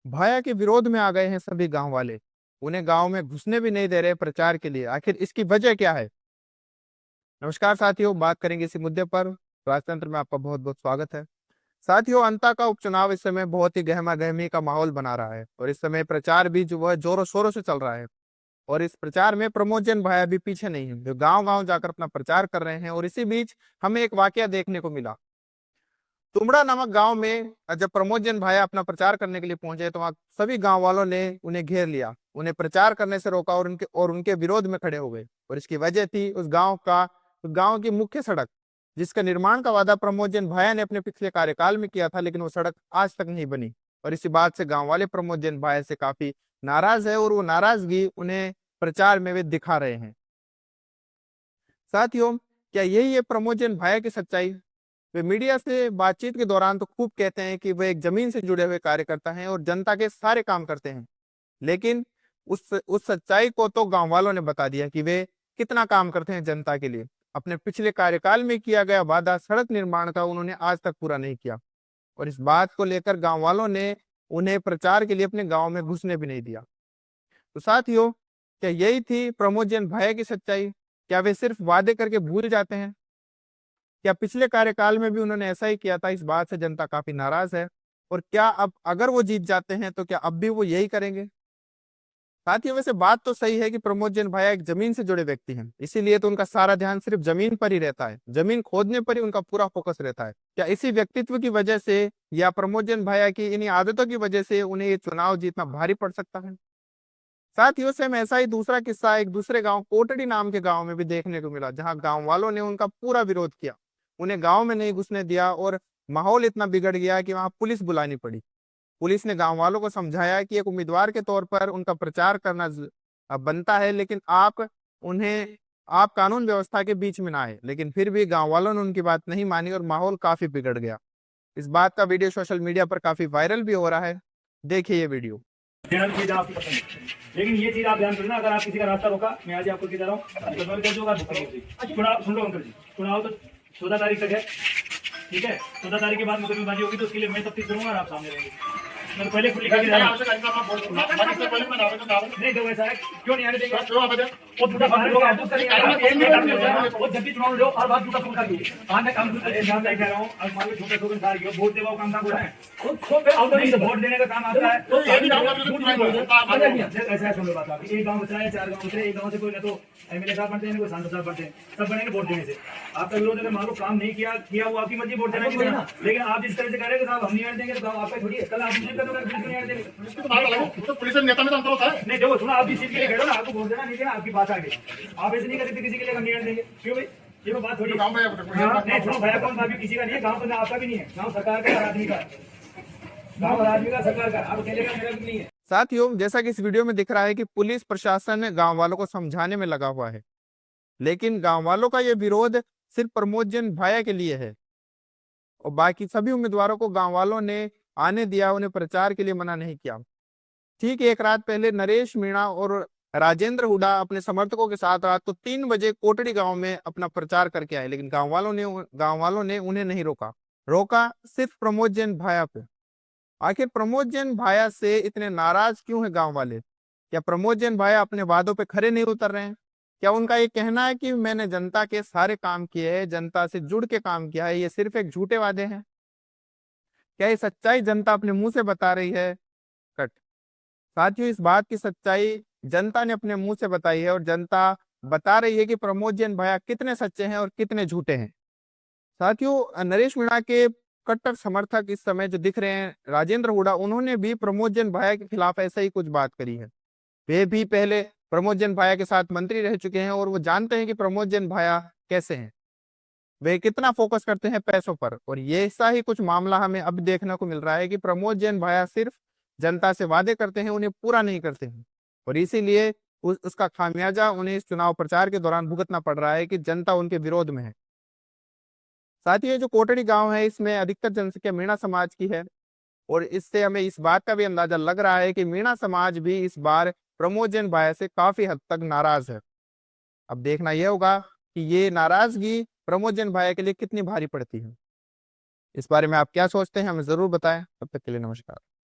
भाया के विरोध में आ गए हैं सभी गांव वाले। उन्हें गांव में घुसने भी नहीं दे रहे प्रचार के लिए। आखिर इसकी वजह क्या है? नमस्कार साथियों, बात करेंगे इसी मुद्दे पर। राजतंत्र में आपका बहुत बहुत स्वागत है। साथियों, अंता का उपचुनाव इस समय बहुत ही गहमा गहमी का माहौल बना रहा है और इस समय प्रचार भी जो है जोरों शोरों से चल रहा है। और इस प्रचार में प्रमोद जैन भाया भी पीछे नहीं है, जो गांव गांव जाकर अपना प्रचार कर रहे हैं। और इसी बीच हमें एक वाकया देखने को मिला। तुमड़ा नामक गांव में जब प्रमोद जैन भाया अपना प्रचार करने के लिए पहुंचे तो वहां सभी गांव वालों ने उन्हें घेर लिया, उन्हें प्रचार करने से रोका और उनके विरोध में खड़े हो गए। और इसकी वजह थी उस गांव की मुख्य सड़क, जिसका निर्माण का वादा प्रमोद जैन भाया ने अपने पिछले कार्यकाल में किया था, लेकिन वो सड़क आज तक नहीं बनी। और इसी बात से गांव वाले प्रमोद जैन भाया से काफी नाराज है और वो नाराजगी उन्हें प्रचार में वे दिखा रहे हैं। साथियों, क्या यही है प्रमोद जैन भाया की सच्चाई? वे मीडिया से बातचीत के दौरान तो खूब कहते हैं कि वे एक जमीन से जुड़े हुए कार्यकर्ता हैं और जनता के सारे काम करते हैं, लेकिन उस सच्चाई को तो गांव वालों ने बता दिया कि वे कितना काम करते हैं जनता के लिए। अपने पिछले कार्यकाल में किया गया वादा सड़क निर्माण का उन्होंने आज तक पूरा नहीं किया। और इस बात को लेकर गांव वालों ने उन्हें प्रचार के लिए अपने गांव में घुसने भी नहीं दिया। तो साथियों, क्या यही थी प्रमोद जैन भाया की सच्चाई? क्या वे सिर्फ वादे करके भूल जाते हैं? क्या पिछले कार्यकाल में भी उन्होंने ऐसा ही किया था? इस बात से जनता काफी नाराज है। और क्या अब अगर वो जीत जाते हैं तो क्या अब भी वो यही करेंगे? साथियों, वैसे बात तो सही है कि प्रमोद जैन भाया एक जमीन से जुड़े व्यक्ति हैं, इसीलिए तो उनका सारा ध्यान सिर्फ जमीन पर ही रहता है, जमीन खोदने पर ही उनका पूरा फोकस रहता है। क्या इसी व्यक्तित्व की वजह से या प्रमोद जैन भाया की इन्हीं आदतों की वजह से उन्हें ये चुनाव जीतना भारी पड़ सकता है? साथियों, से में ऐसा ही दूसरा किस्सा एक दूसरे गांव कोटड़ी नाम के गांव में भी देखने को मिला, जहां गांव वालों ने उनका पूरा विरोध किया, उन्हें गांव में नहीं घुसने दिया और माहौल इतना बिगड़ गया कि वहां पुलिस बुलानी पड़ी। पुलिस ने गांव वालों को समझाया कि एक उम्मीदवार के तौर पर उनका प्रचार करना बनता है, लेकिन आप कानून व्यवस्था के बीच में ना आए। लेकिन फिर भी गांव वालों ने उनकी बात नहीं मानी और माहौल काफी बिगड़ गया। इस बात का वीडियो सोशल मीडिया पर काफी वायरल भी हो रहा है। देखिए ये वीडियो। लेकिन ये चीज आप ध्यान रखना, अगर आप किसी का रास्ता रोका, मैं आज आपको कह रहा हूँ चुनाव सुन लो अंकल जी, चुनाव तो 14 तारीख तक है, ठीक है। 14 तारीख के बाद मुकदमेबाजी होगी तो उसके लिए मैं तफ्तीश करूंगा और आप सामने रहेंगे। मैं पहले खुली नहीं तो ऐसा है, क्यों नहीं आने देंगे? वो झूठा बात लोग वो जब भी चुनाव लो और बात झूठा फोन कर दीजिए। आने काम एग्जाम नहीं कह रहा हूँ, अब मान लो छोटे छोटे सारे क्यों वोट देवा काम ना है, वोट देने का काम आता है। तो ऐसा सुन लो बात, आप एक गाँव बचा है, 4 गाँव बचे, एक गाँव से कोई ना तो एमएलए साहब बनते हैं, कोई सांसद साहब बनते हैं, सब बनेंगे वोट देने से। आपका विरोध अगर मान लो काम नहीं किया वो आपकी मर्जी, वोट देना नहीं देना। लेकिन आप जिस तरह से कह रहे हैं साहब हम नहीं आने देंगे, तो आपका थोड़ी कल आप पुलिस नेता में तो अंतर होता है। नहीं देखो सुनो, आप जिस चीज के लिए कह रहे हो ना, आपको वोट देना नहीं देना आपकी बात आ गई। आप ऐसे नहीं करते किसी के लिए हम नहीं आने देंगे, क्यों भाई? ये बात थोड़ी नहीं सुनो, भैया कौन भाभी किसी का नहीं है, गाँव तो आपका भी नहीं है, गाँव सरकार का, आदमी का, गाँव आदमी का, सरकार का, आप अकेले का मेरा भी नहीं है। साथियों, जैसा कि इस वीडियो में दिख रहा है कि पुलिस प्रशासन गांव वालों को समझाने में लगा हुआ है, लेकिन गांव वालों का यह विरोध सिर्फ प्रमोद जैन भाया के लिए है और बाकी सभी उम्मीदवारों को गांव वालों ने आने दिया, उन्हें प्रचार के लिए मना नहीं किया। ठीक एक रात पहले नरेश मीणा और राजेंद्र हुडा अपने समर्थकों के साथ रात को 3 बजे कोटड़ी गांव में अपना प्रचार करके आए, लेकिन गांव वालों ने उन्हें नहीं रोका सिर्फ प्रमोद जैन भाया पे। आखिर प्रमोद जैन भाया से इतने नाराज क्यों है गांव वाले? क्या प्रमोद जैन भाया अपने वादों पे खरे नहीं उतर रहे हैं? क्या उनका ये कहना है कि मैंने जनता के सारे काम किए हैं, जनता से जुड़ के काम किया है, ये सिर्फ एक झूठे वादे हैं? क्या ये सच्चाई जनता अपने मुंह से बता रही है? कट। साथियों, इस बात की सच्चाई जनता ने अपने मुंह से बताई है और जनता बता रही है कि प्रमोद जैन भाया कितने सच्चे हैं और कितने झूठे हैं। साथियों, नरेश मीणा के कट्टर समर्थक इस समय जो दिख रहे हैं, राजेंद्र हुडा, उन्होंने भी प्रमोद जैन भाया के खिलाफ ऐसा ही कुछ बात करी है। वे भी पहले प्रमोद जैन भाया के साथ मंत्री रह चुके हैं और वो जानते हैं कि प्रमोद जैन भाया कैसे हैं, वे कितना फोकस करते हैं पैसों पर। और ये ऐसा ही कुछ मामला हमें अब देखने को मिल रहा है कि प्रमोद जैन भाया सिर्फ जनता से वादे करते हैं, उन्हें पूरा नहीं करते हैं। और इसीलिए उसका खामियाजा उन्हें इस चुनाव प्रचार के दौरान भुगतना पड़ रहा है कि जनता उनके विरोध में है। साथ ही ये जो कोटड़ी गांव है, इसमें अधिकतर जनसंख्या मीणा समाज की है और इससे हमें इस बात का भी अंदाजा लग रहा है कि मीणा समाज भी इस बार प्रमोद जैन भाया से काफी हद तक नाराज है। अब देखना यह होगा कि ये नाराजगी प्रमोद जैन भाया के लिए कितनी भारी पड़ती है। इस बारे में आप क्या सोचते हैं, हमें जरूर बताएं। तब तक के लिए नमस्कार।